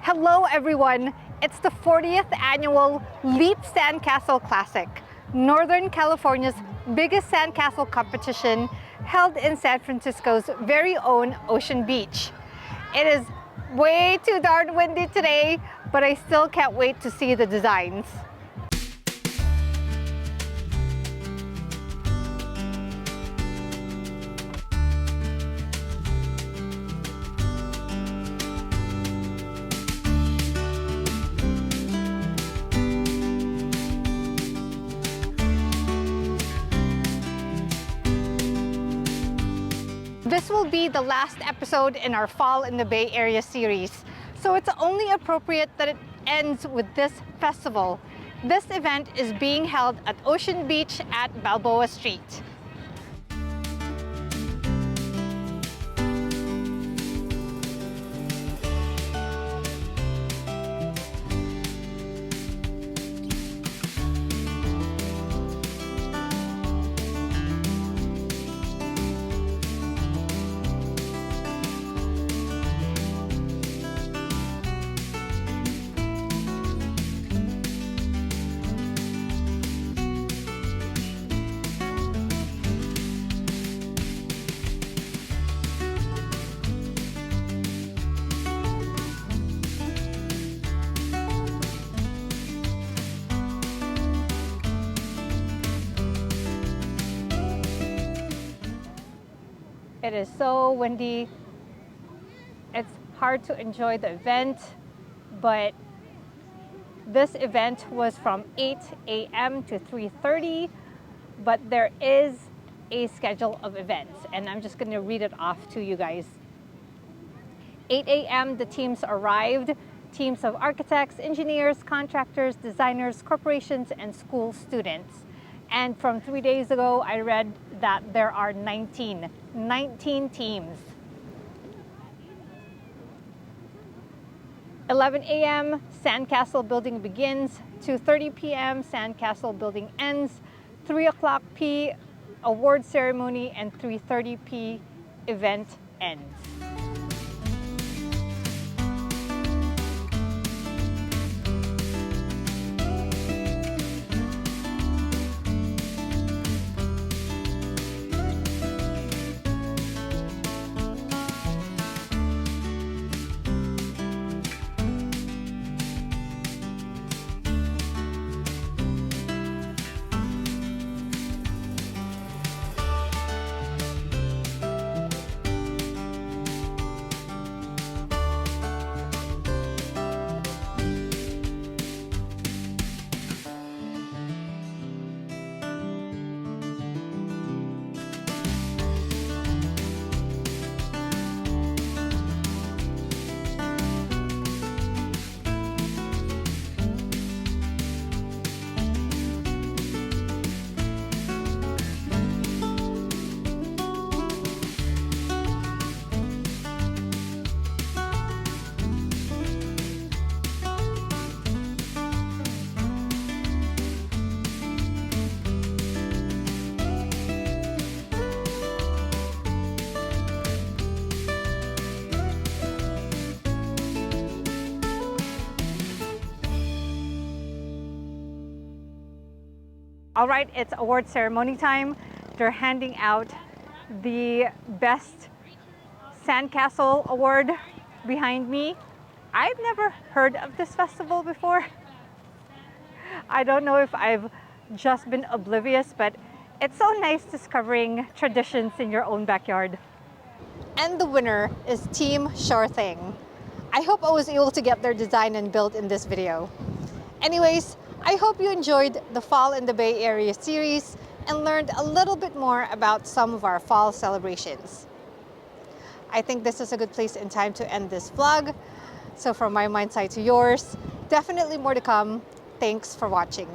Hello everyone! It's the 40th annual Leap Sandcastle Classic, Northern California's biggest sandcastle competition held in San Francisco's very own Ocean Beach. It is way too darn windy today, but I still can't wait to see the designs. This will be the last episode in our Fall in the Bay Area series, so it's only appropriate that it ends with this festival. This event is being held at Ocean Beach at Balboa Street. It is so windy. It's hard to enjoy the event, but this event was from 8 a.m. to 3:30, but there is a schedule of events, and I'm just going to read it off to you guys. 8 a.m. the teams arrived, teams of architects, engineers, contractors, designers, corporations, and school students. And from 3 days ago, I read that there are 19 teams. 11 a.m. Sandcastle building begins. 2:30 p.m. Sandcastle building ends. 3 o'clock p. award ceremony, and 3:30 p. event ends. All right, it's award ceremony time. They're handing out the Best Sandcastle Award behind me. I've never heard of this festival before. I don't know if I've just been oblivious, but it's so nice discovering traditions in your own backyard. And the winner is Team Sure Thing. I hope I was able to get their design and build in this video. Anyways, I hope you enjoyed the Fall in the Bay Area series and learned a little bit more about some of our fall celebrations. I think this is a good place and time to end this vlog. So from my mind side to yours, definitely more to come. Thanks for watching.